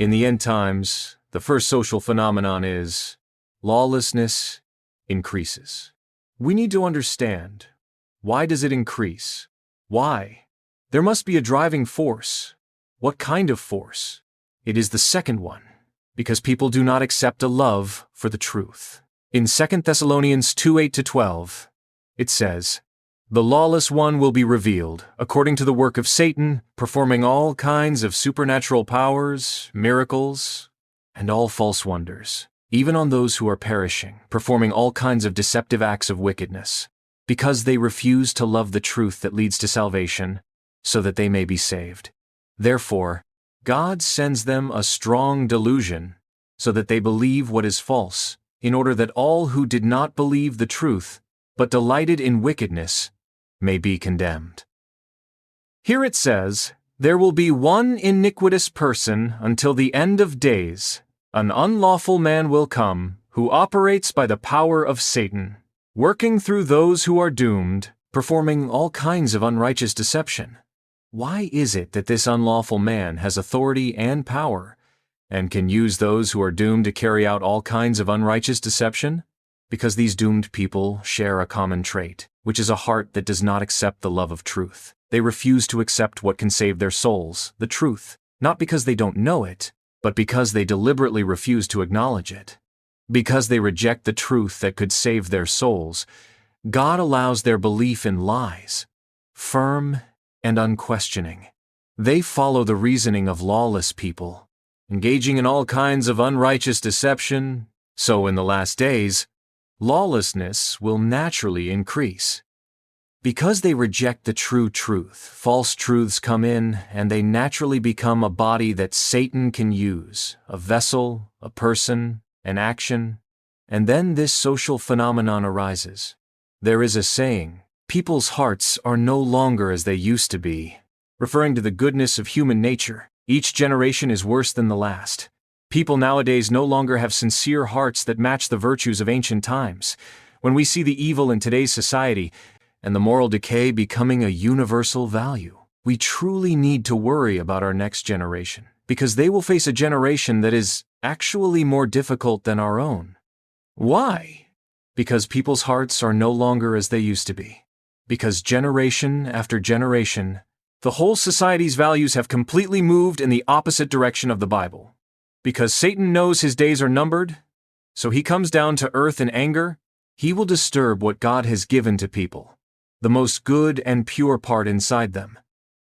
In the end times, the first social phenomenon is lawlessness increases. We need to understand, why does it increase? Why? There must be a driving force. What kind of force? It is the second one, because people do not accept a love for the truth. In 2 Thessalonians 2:8-12, it says, "The lawless one will be revealed, according to the work of Satan, performing all kinds of supernatural powers, miracles, and all false wonders, even on those who are perishing, performing all kinds of deceptive acts of wickedness, because they refuse to love the truth that leads to salvation, so that they may be saved. Therefore, God sends them a strong delusion, so that they believe what is false, in order that all who did not believe the truth, but delighted in wickedness, may be condemned." Here it says, "There will be one iniquitous person until the end of days. An unlawful man will come, who operates by the power of Satan, working through those who are doomed, performing all kinds of unrighteous deception." Why is it that this unlawful man has authority and power, and can use those who are doomed to carry out all kinds of unrighteous deception? Because these doomed people share a common trait, which is a heart that does not accept the love of truth. They refuse to accept what can save their souls, the truth, not because they don't know it, but because they deliberately refuse to acknowledge it. Because they reject the truth that could save their souls, God allows their belief in lies, firm and unquestioning. They follow the reasoning of lawless people, engaging in all kinds of unrighteous deception. So in the last days, lawlessness will naturally increase. Because they reject the true truth, false truths come in, and they naturally become a body that Satan can use, a vessel, a person, an action, and then this social phenomenon arises. There is a saying, "People's hearts are no longer as they used to be," referring to the goodness of human nature. Each generation is worse than the last. People nowadays no longer have sincere hearts that match the virtues of ancient times. When we see the evil in today's society, and the moral decay becoming a universal value, we truly need to worry about our next generation, because they will face a generation that is actually more difficult than our own. Why? Because people's hearts are no longer as they used to be. Because generation after generation, the whole society's values have completely moved in the opposite direction of the Bible. Because Satan knows his days are numbered, so he comes down to earth in anger. He will disturb what God has given to people, the most good and pure part inside them,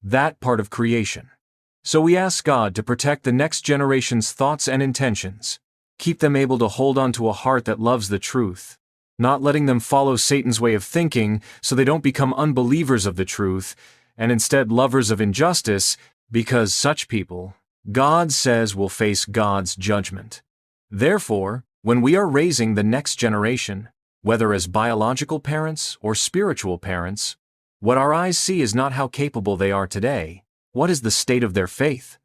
that part of creation. So we ask God to protect the next generation's thoughts and intentions, keep them able to hold on to a heart that loves the truth, not letting them follow Satan's way of thinking so they don't become unbelievers of the truth, and instead lovers of injustice, because such people, God says, will face God's judgment. Therefore, when we are raising the next generation, whether as biological parents or spiritual parents, what our eyes see is not how capable they are today. What is the state of their faith?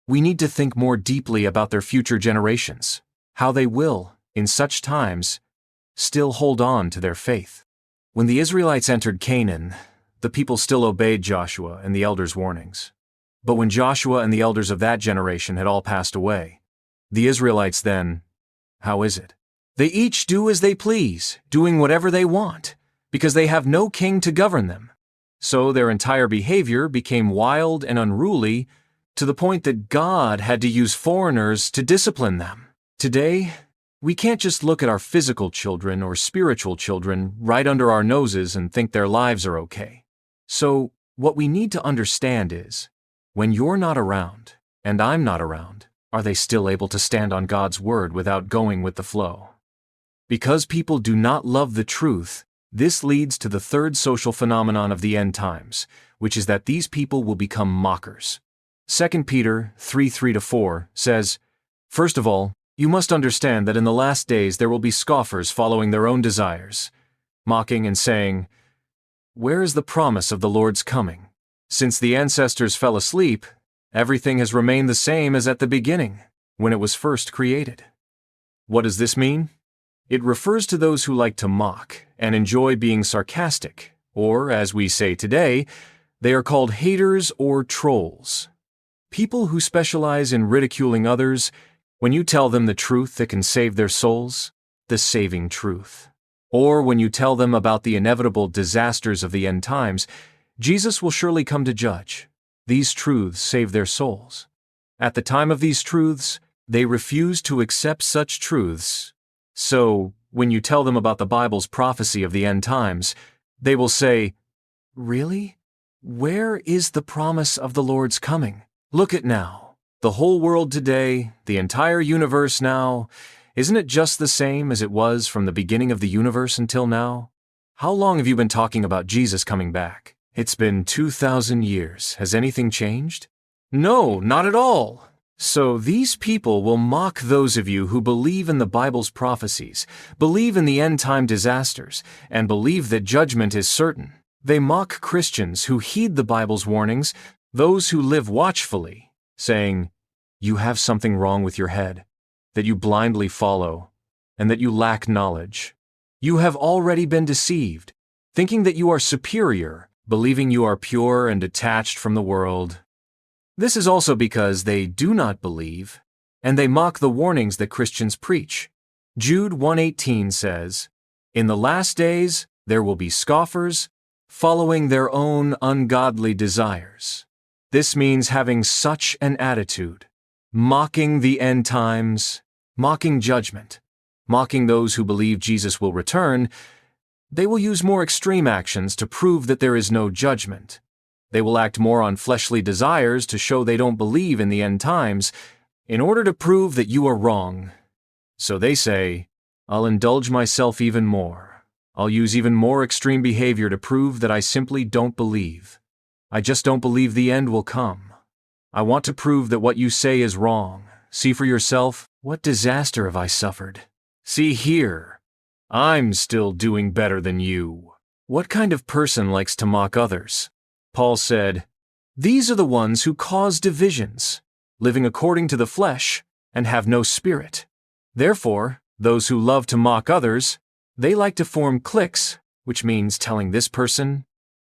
We need to think more deeply about their future generations, how they will, in such times, still hold on to their faith. When the Israelites entered Canaan, the people still obeyed Joshua and the elders' warnings. But when Joshua and the elders of that generation had all passed away, the Israelites then, how is it? They each do as they please, doing whatever they want, because they have no king to govern them. So their entire behavior became wild and unruly, to the point that God had to use foreigners to discipline them. Today, we can't just look at our physical children or spiritual children right under our noses and think their lives are okay. So, what we need to understand is, when you're not around, and I'm not around, are they still able to stand on God's word without going with the flow? Because people do not love the truth, this leads to the third social phenomenon of the end times, which is that these people will become mockers. 2 Peter 3:3-4 says, "First of all, you must understand that in the last days there will be scoffers following their own desires, mocking and saying, 'Where is the promise of the Lord's coming?' Since the ancestors fell asleep, everything has remained the same as at the beginning, when it was first created." What does this mean? It refers to those who like to mock and enjoy being sarcastic, or, as we say today, they are called haters or trolls. People who specialize in ridiculing others, when you tell them the truth that can save their souls, the saving truth. Or when you tell them about the inevitable disasters of the end times, Jesus will surely come to judge. These truths save their souls. At the time of these truths, they refuse to accept such truths. So, when you tell them about the Bible's prophecy of the end times, they will say, "Really? Where is the promise of the Lord's coming? Look at now. The whole world today, the entire universe now, isn't it just the same as it was from the beginning of the universe until now? How long have you been talking about Jesus coming back? It's been 2,000 years. Has anything changed? No, not at all." So these people will mock those of you who believe in the Bible's prophecies, believe in the end-time disasters, and believe that judgment is certain. They mock Christians who heed the Bible's warnings, those who live watchfully, saying, "You have something wrong with your head, that you blindly follow, and that you lack knowledge. You have already been deceived, thinking that you are superior, believing you are pure and detached from the world." This is also because they do not believe, and they mock the warnings that Christians preach. Jude 1:18 says, "In the last days there will be scoffers, following their own ungodly desires." This means having such an attitude, mocking the end times, mocking judgment, mocking those who believe Jesus will return. They will use more extreme actions to prove that there is no judgment. They will act more on fleshly desires to show they don't believe in the end times, in order to prove that you are wrong. So they say, "I'll indulge myself even more. I'll use even more extreme behavior to prove that I simply don't believe. I just don't believe the end will come. I want to prove that what you say is wrong. See for yourself, what disaster have I suffered? See here, I'm still doing better than you." What kind of person likes to mock others? Paul said, "These are the ones who cause divisions, living according to the flesh, and have no spirit." Therefore, those who love to mock others, they like to form cliques, which means telling this person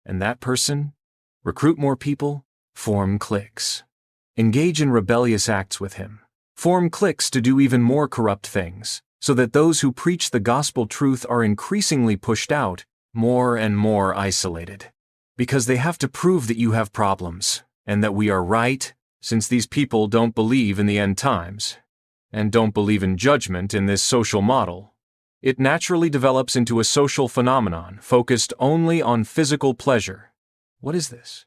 and that person, recruit more people, form cliques. Engage in rebellious acts with him. Form cliques to do even more corrupt things, so that those who preach the gospel truth are increasingly pushed out, more and more isolated. Because they have to prove that you have problems, and that we are right, since these people don't believe in the end times, and don't believe in judgment in this social model. It naturally develops into a social phenomenon focused only on physical pleasure. What is this?